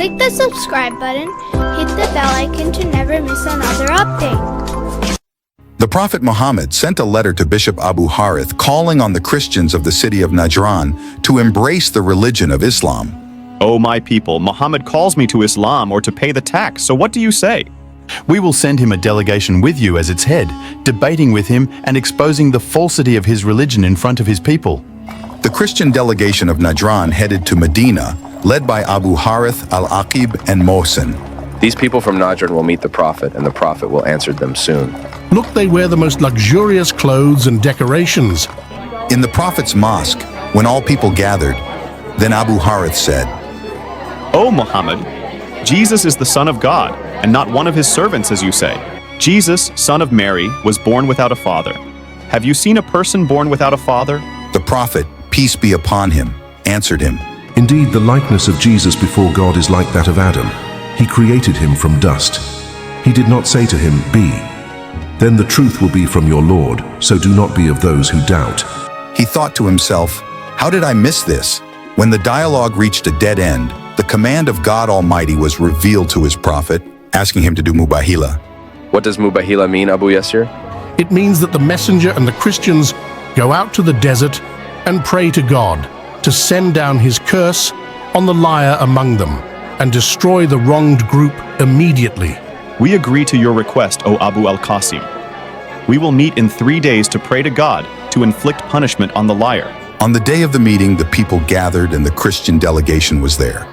Click the subscribe button, hit the bell icon to never miss another update. The Prophet Muhammad sent a letter to Bishop Abu Harith calling on the Christians of the city of Najran to embrace the religion of Islam. O my people, Muhammad calls me to Islam or to pay the tax, so what do you say? We will send him a delegation with you as its head, debating with him and exposing the falsity of his religion in front of his people. The Christian delegation of Najran headed to Medina, led by Abu Harith, al-Aqib, and Mohsin. These people from Najran will meet the Prophet, and the Prophet will answer them soon. Look, they wear the most luxurious clothes and decorations. In the Prophet's mosque, when all people gathered, then Abu Harith said, O Muhammad, Jesus is the Son of God, and not one of his servants, as you say. Jesus, son of Mary, was born without a father. Have you seen a person born without a father? The Prophet, peace be upon him, answered him, Indeed, the likeness of Jesus before God is like that of Adam. He created him from dust. He did not say to him, Be. Then the truth will be from your Lord, so do not be of those who doubt. He thought to himself, how did I miss this? When the dialogue reached a dead end, the command of God Almighty was revealed to his prophet, asking him to do Mubahilah. What does Mubahilah mean, Abu Yasir? It means that the messenger and the Christians go out to the desert and pray to God to send down his curse on the liar among them and destroy the wronged group immediately. We agree to your request, O Abu al-Qasim. We will meet in 3 days to pray to God to inflict punishment on the liar. On the day of the meeting, the people gathered and the Christian delegation was there.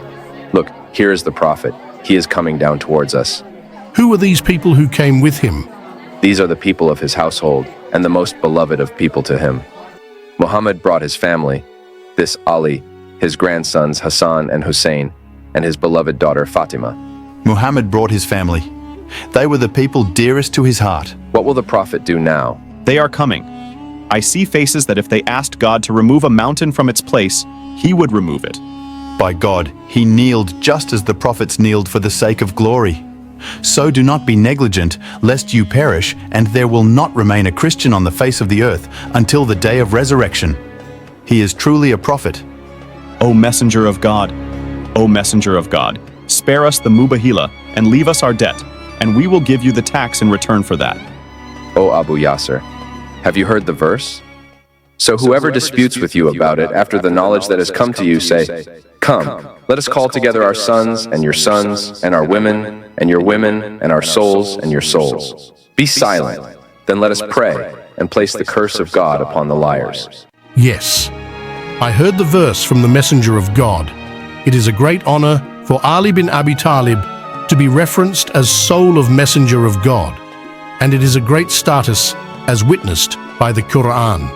Look, here is the Prophet. He is coming down towards us. Who are these people who came with him? These are the people of his household and the most beloved of people to him. Muhammad brought his family, this Ali, his grandsons Hasan and Husayn, and his beloved daughter Fatima. Muhammad brought his family. They were the people dearest to his heart. What will the Prophet do now? They are coming. I see faces that if they asked God to remove a mountain from its place, he would remove it. By God, he kneeled just as the prophets kneeled for the sake of glory. So do not be negligent, lest you perish, and there will not remain a Christian on the face of the earth until the day of resurrection. He is truly a prophet. O Messenger of God, O Messenger of God, spare us the Mubahilah and leave us our debt, and we will give you the tax in return for that. O Abu Yasir, have you heard the verse? So whoever disputes with you about it after the knowledge that has come to you, say, Come, let us call together our sons and your sons, and our women and your women, and our souls and your souls. Be silent, then let us pray and place the curse of God upon the liars. Yes, I heard the verse from the messenger of God. It is a great honor for Ali bin Abi Talib to be referenced as soul of messenger of God, and it is a great status as witnessed by the Quran.